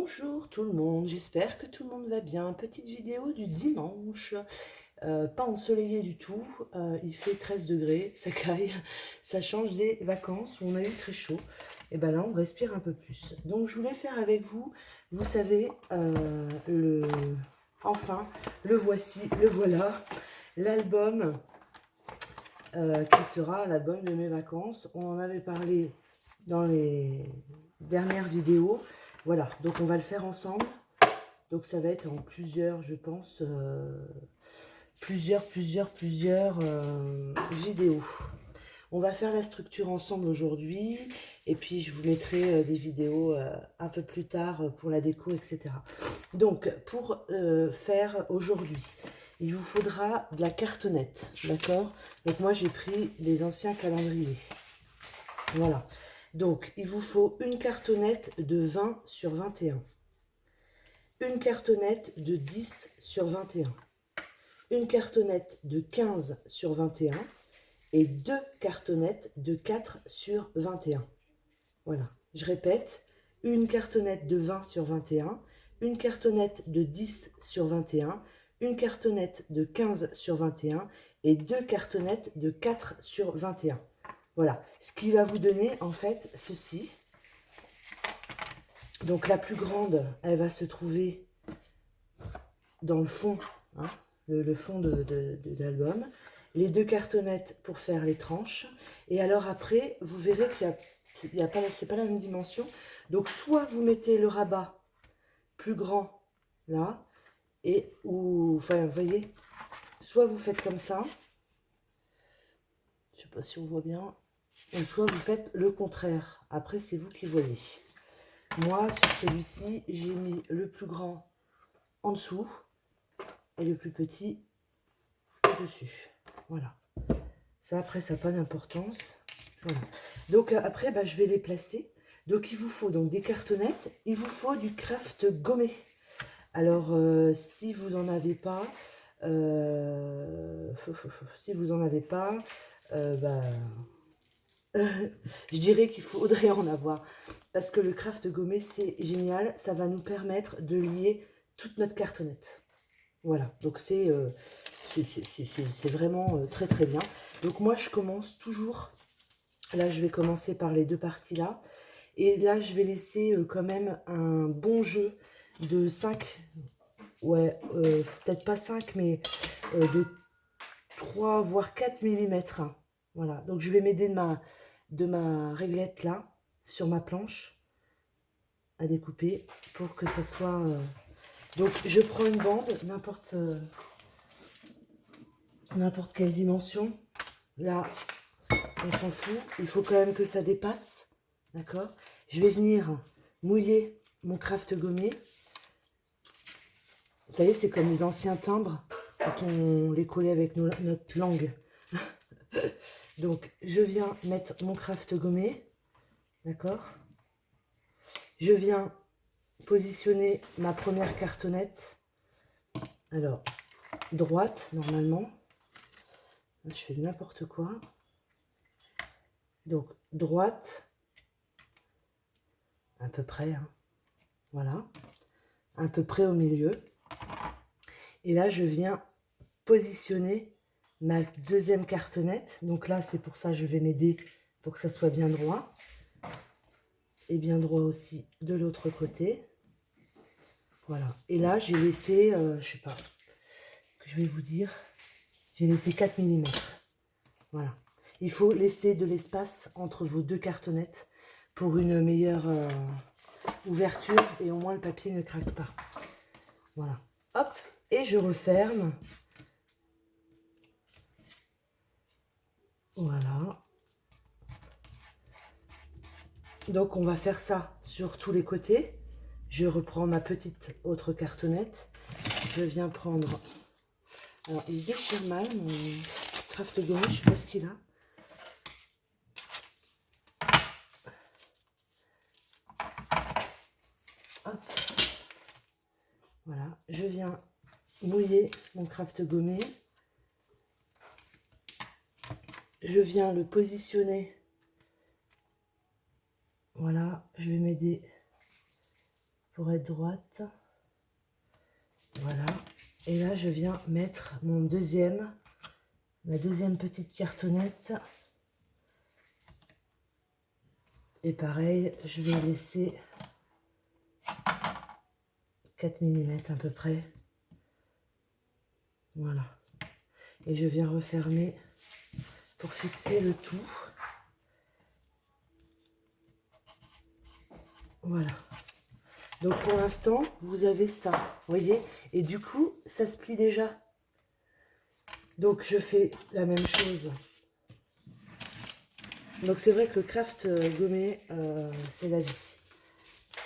Bonjour tout le monde, j'espère que tout le monde va bien. Petite vidéo du dimanche, pas ensoleillé du tout, il fait 13 degrés, ça caille, ça change des vacances où on a eu très chaud. Et ben là on respire un peu plus. Donc je voulais faire avec vous, vous savez, enfin le voici, le voilà, l'album qui sera l'album de mes vacances. On en avait parlé dans les dernières vidéos. Voilà, donc on va le faire ensemble. Donc ça va être en plusieurs, je pense, plusieurs vidéos. On va faire la structure ensemble aujourd'hui. Et puis je vous mettrai des vidéos un peu plus tard pour la déco, etc. Donc pour faire aujourd'hui, il vous faudra de la cartonnette, d'accord? Donc moi j'ai pris les anciens calendriers. Voilà. Donc il vous faut une cartonnette de 20 sur 21. Une cartonnette de 10 sur 21. Une cartonnette de 15 sur 21. Et deux cartonnettes de 4 sur 21. Voilà. Je répète, une cartonnette de 20 sur 21, une cartonnette de 10 sur 21, une cartonnette de 15 sur 21 et deux cartonnettes de 4 sur 21. Voilà, ce qui va vous donner en fait ceci. Donc la plus grande, elle va se trouver dans le fond, hein, le fond de l'album. Les deux cartonnettes pour faire les tranches. Et alors après, vous verrez qu'il y a pas, c'est pas la même dimension. Donc soit vous mettez le rabat plus grand là, enfin vous voyez, soit vous faites comme ça, je sais pas si on voit bien, ou soit vous faites le contraire. Après c'est vous qui voyez. Moi sur celui-ci, j'ai mis le plus grand en dessous et le plus petit au-dessus. Voilà. Ça après ça n'a pas d'importance. Voilà. Donc après je vais les placer. Donc il vous faut donc des cartonnettes, il vous faut du craft gommé. Alors si vous en avez pas, si vous en avez pas, je dirais qu'il faudrait en avoir. Parce que le craft gommé c'est génial, ça va nous permettre de lier toute notre cartonnette. Voilà, donc c'est vraiment très très bien. Donc moi je commence toujours, là je vais commencer par les deux parties là. Et là je vais laisser quand même un bon jeu de 5, ouais, peut-être pas 5 mais de 3 voire 4 millimètres. Voilà, donc je vais m'aider de ma réglette là, sur ma planche, à découper pour que ça soit... Donc je prends une bande, n'importe quelle dimension. Là, on s'en fout. Il faut quand même que ça dépasse. D'accord? Je vais venir mouiller mon craft gommé. Vous savez, c'est comme les anciens timbres quand on les collait avec notre langue. Donc, je viens mettre mon craft gommé. D'accord? Je viens positionner ma première cartonnette. Alors, droite, normalement. Je fais n'importe quoi. Donc, droite, à peu près. Hein. Voilà. À peu près au milieu. Et là, je viens positionner ma deuxième cartonnette. Donc là, c'est pour ça que je vais m'aider pour que ça soit bien droit. Et bien droit aussi de l'autre côté. Voilà. Et là, j'ai laissé, je sais pas, que je vais vous dire, j'ai laissé 4 mm. Voilà. Il faut laisser de l'espace entre vos deux cartonnettes pour une meilleure ouverture et au moins le papier ne craque pas. Voilà. Hop. Et je referme. Voilà. Donc on va faire ça sur tous les côtés. Je reprends ma petite autre cartonnette. Je viens prendre... Alors il déchire mal mon craft gommé, je ne sais pas ce qu'il a. Hop. Voilà, je viens mouiller mon craft gommé. Je viens le positionner. Voilà, je vais m'aider pour être droite. Voilà. Et là, je viens mettre ma deuxième petite cartonnette. Et pareil, je vais laisser 4 mm à peu près. Voilà. Et je viens refermer pour fixer le tout. Voilà. Donc pour l'instant, vous avez ça, vous voyez? Et du coup, ça se plie déjà. Donc je fais la même chose. Donc c'est vrai que le craft gommé, c'est la vie.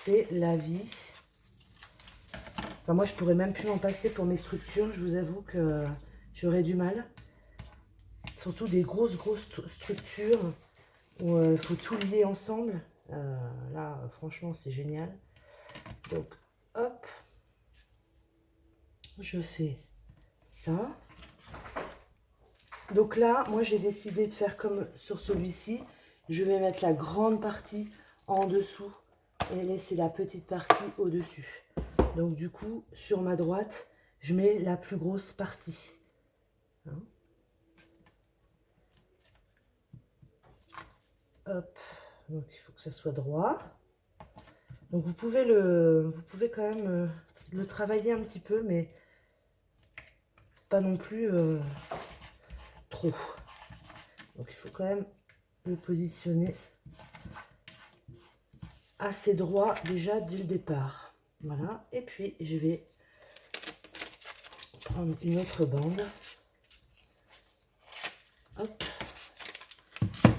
C'est la vie. Enfin, moi, je pourrais même plus m'en passer pour mes structures. Je vous avoue que j'aurais du mal. Surtout des grosses structures où il faut tout lier ensemble. Là, franchement, c'est génial. Donc, hop. Je fais ça. Donc là, moi, j'ai décidé de faire comme sur celui-ci. Je vais mettre la grande partie en dessous et laisser la petite partie au-dessus. Donc du coup, sur ma droite, je mets la plus grosse partie. Hein? Hop. Donc il faut que ça soit droit. Donc vous pouvez quand même le travailler un petit peu, mais pas non plus trop. Donc il faut quand même le positionner assez droit déjà dès le départ. Voilà. Et puis je vais prendre une autre bande. Hop.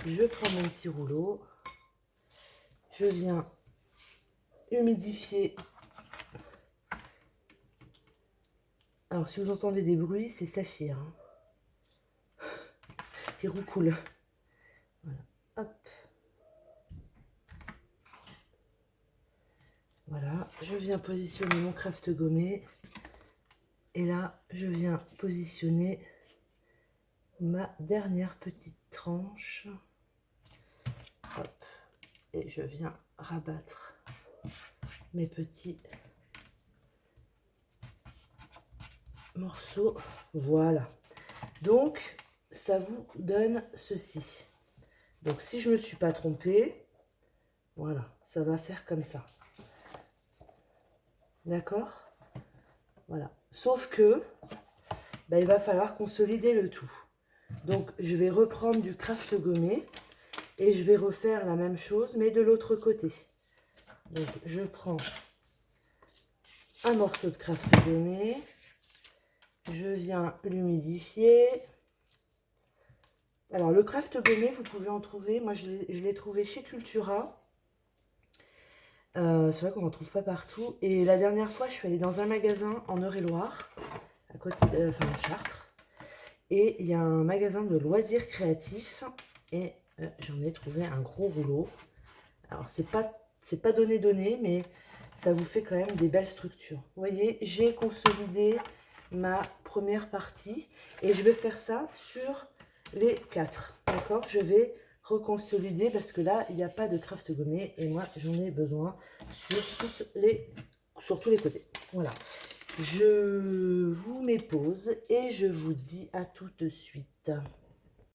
Je prends mon petit rouleau. Je viens humidifier. Alors si vous entendez des bruits, c'est Saphir. Hein. Qui roucoule. Voilà. Hop. Voilà. Je viens positionner mon craft gommé. Et là, je viens positionner ma dernière petite tranche. Hop. Et je viens rabattre mes petits morceaux. Voilà. Donc, ça vous donne ceci. Donc, si je ne me suis pas trompée, voilà, ça va faire comme ça. D'accord? Voilà. Sauf que, il va falloir consolider le tout. Donc, je vais reprendre du craft gommé et je vais refaire la même chose, mais de l'autre côté. Donc, je prends un morceau de craft gommé. Je viens l'humidifier. Alors, le craft gommé, vous pouvez en trouver. Moi, je l'ai trouvé chez Cultura. C'est vrai qu'on n'en trouve pas partout. Et la dernière fois, je suis allée dans un magasin en Eure-et-Loire, à côté de Chartres. Et il y a un magasin de loisirs créatifs. Et j'en ai trouvé un gros rouleau. Alors, c'est pas donné, mais ça vous fait quand même des belles structures. Vous voyez, j'ai consolidé ma première partie. Et je vais faire ça sur les 4. D'accord? Je vais reconsolider parce que là, il n'y a pas de craft gommé. Et moi, j'en ai besoin sur tous les côtés. Voilà. Je vous mets pause et je vous dis à tout de suite.